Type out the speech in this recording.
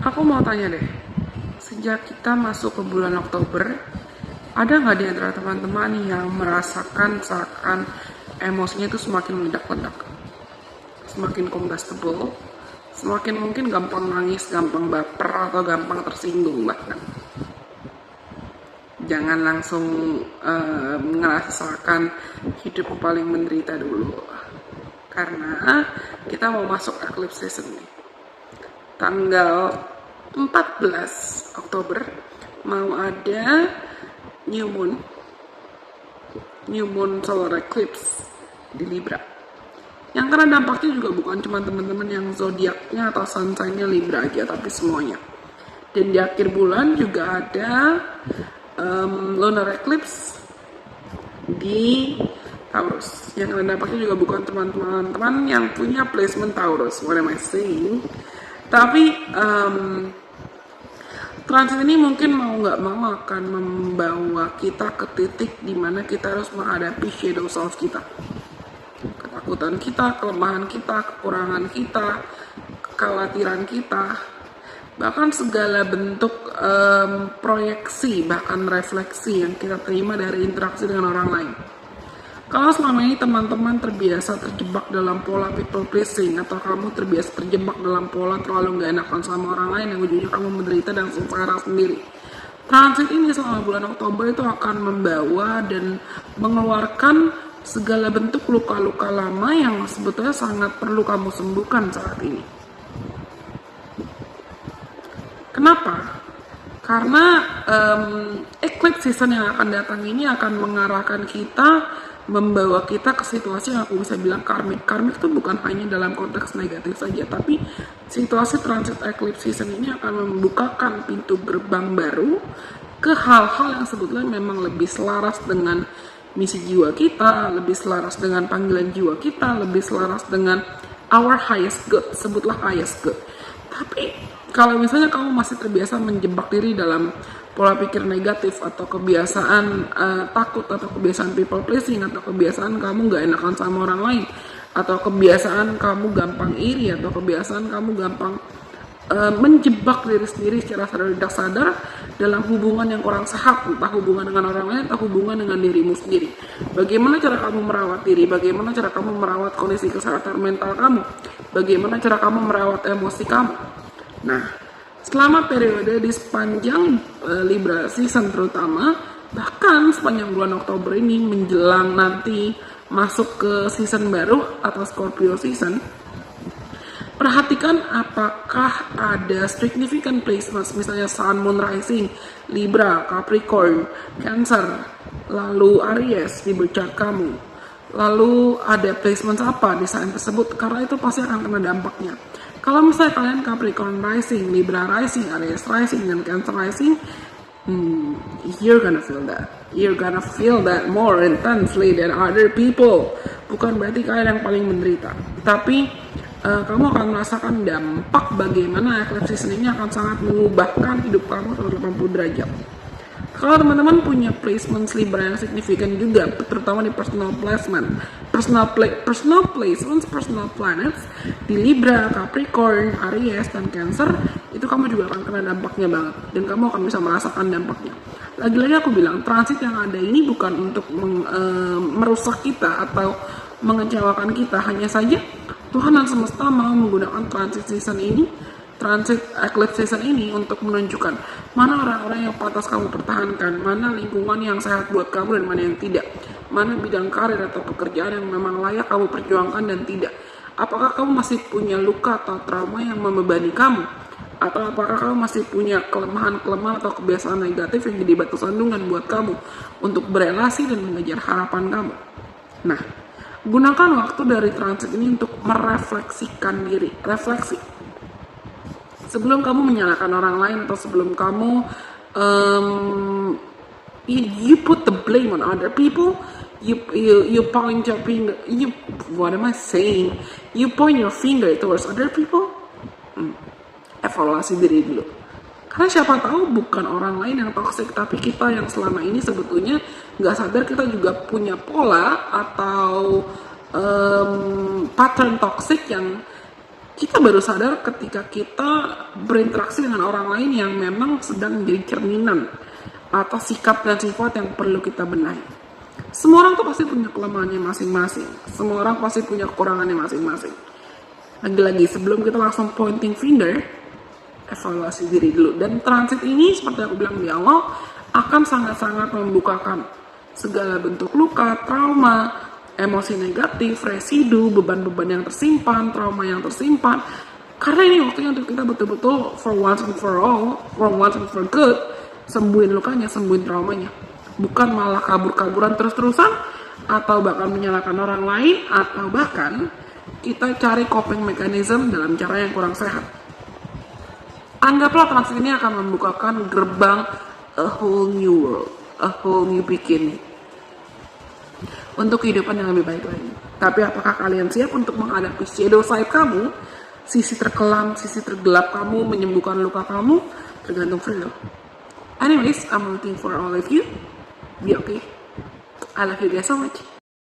Aku mau tanya deh, sejak kita masuk ke bulan Oktober, ada nggak di antara teman-teman yang merasakan seakan emosinya itu semakin meledak-ledak, semakin combustible, semakin mungkin gampang nangis, gampang baper, atau gampang tersinggung bahkan? Jangan langsung ngerasakan hidup paling menderita dulu. Karena kita mau masuk eclipse season nih. Tanggal 14 Oktober mau ada new moon solar eclipse di Libra. Yang kena dampaknya juga bukan cuma teman-teman yang zodiaknya atau sun sign-nya Libra aja, tapi semuanya. Dan di akhir bulan juga ada lunar eclipse di Taurus. Yang kena dampaknya juga bukan teman-teman yang punya placement Taurus. What am I saying? Tapi transit ini mungkin mau nggak mau akan membawa kita ke titik dimana kita harus menghadapi shadow self kita. Ketakutan kita, kelemahan kita, kekurangan kita, kekhawatiran kita, bahkan segala bentuk proyeksi, bahkan refleksi yang kita terima dari interaksi dengan orang lain. Kalau selama ini teman-teman terbiasa terjebak dalam pola people pleasing, atau kamu terbiasa terjebak dalam pola terlalu gak enakan sama orang lain yang ujungnya kamu menderita dan sengsara sendiri, transit ini selama bulan Oktober itu akan membawa dan mengeluarkan segala bentuk luka-luka lama yang sebetulnya sangat perlu kamu sembuhkan saat ini. Kenapa? Karena eclipse season yang akan datang ini akan mengarahkan kita, membawa kita ke situasi yang aku bisa bilang karmik. Karmik itu bukan hanya dalam konteks negatif saja, tapi situasi transit eclipse season ini akan membukakan pintu gerbang baru ke hal-hal yang sebetulnya memang lebih selaras dengan misi jiwa kita, lebih selaras dengan panggilan jiwa kita, lebih selaras dengan our highest good, sebutlah highest good. Tapi kalau misalnya kamu masih terbiasa menjebak diri dalam pola pikir negatif, atau kebiasaan takut, atau kebiasaan people pleasing, atau kebiasaan kamu gak enakan sama orang lain, atau kebiasaan kamu gampang iri, atau kebiasaan kamu gampang menjebak diri sendiri secara sadar tidak sadar dalam hubungan yang kurang sehat, entah hubungan dengan orang lain atau hubungan dengan dirimu sendiri. Bagaimana cara kamu merawat diri? Bagaimana cara kamu merawat kondisi kesehatan mental kamu? Bagaimana cara kamu merawat emosi kamu? Nah, selama periode di sepanjang Libra season terutama, bahkan sepanjang bulan Oktober ini menjelang nanti masuk ke season baru atau Scorpio season, perhatikan apakah ada significant placements, misalnya Sun, Moon, Rising, Libra, Capricorn, Cancer, lalu Aries di chart kamu. Lalu ada placement apa di sign tersebut, karena itu pasti akan kena dampaknya. Kalau misalnya kalian Capricorn Rising, Libra Rising, Aries Rising, dan Cancer Rising, you're gonna feel that. You're gonna feel that more intensely than other people. Bukan berarti kalian yang paling menderita, tapi kamu akan merasakan dampak bagaimana eclipse season ini akan sangat mengubahkan hidup kamu 180 derajat. Kalau teman-teman punya placement Libra yang signifikan juga, terutama di personal placement, personal placements, personal planets di Libra, Capricorn, Aries, dan Cancer, itu kamu juga akan kena dampaknya banget, dan kamu akan bisa merasakan dampaknya. Lagi-lagi aku bilang, transit yang ada ini bukan untuk merusak kita atau mengecewakan kita, hanya saja Tuhan dan semesta mau menggunakan transit season ini, transit eclipse season ini, untuk menunjukkan mana orang-orang yang pantas kamu pertahankan, mana lingkungan yang sehat buat kamu dan mana yang tidak, mana bidang karir atau pekerjaan yang memang layak kamu perjuangkan dan tidak. Apakah kamu masih punya luka atau trauma yang membebani kamu, atau apakah kamu masih punya kelemahan-kelemahan atau kebiasaan negatif yang jadi batu sandungan buat kamu untuk berelasi dan mengejar harapan kamu. Nah, gunakan waktu dari transit ini untuk merefleksikan diri, refleksi. Sebelum kamu menyalahkan orang lain, atau sebelum kamu you put the blame on other people, you point your finger, what am I saying? You point your finger towards other people. Evaluasi diri dulu. Karena siapa tahu bukan orang lain yang toksik, tapi kita yang selama ini sebetulnya nggak sadar kita juga punya pola atau pattern toksik yang Kita baru sadar ketika kita berinteraksi dengan orang lain yang memang sedang menjadi cerminan atas sikap dan sifat yang perlu kita benahi. Semua orang tuh pasti punya kelemahannya masing-masing. Semua orang pasti punya kekurangannya masing-masing. Lagi-lagi sebelum kita langsung pointing finger, evaluasi diri dulu. Dan transit ini seperti aku bilang di awal akan sangat-sangat membukakan segala bentuk luka, trauma, emosi negatif, residu, beban-beban yang tersimpan, trauma yang tersimpan. Karena ini waktunya untuk kita betul-betul for once and for all, for once and for good, sembuhin lukanya, sembuhin traumanya. Bukan malah kabur-kaburan terus-terusan, atau bahkan menyalahkan orang lain, atau bahkan kita cari coping mechanism dalam cara yang kurang sehat. Anggaplah transit ini akan membukakan gerbang a whole new world, a whole new beginning, untuk kehidupan yang lebih baik lagi. Tapi apakah kalian siap untuk menghadapi shadow side kamu, sisi terkelam, sisi tergelap kamu, menyembuhkan luka kamu? Tergantung free lo. Anyways, I'm rooting for all of you. Be okay. I love you guys so much.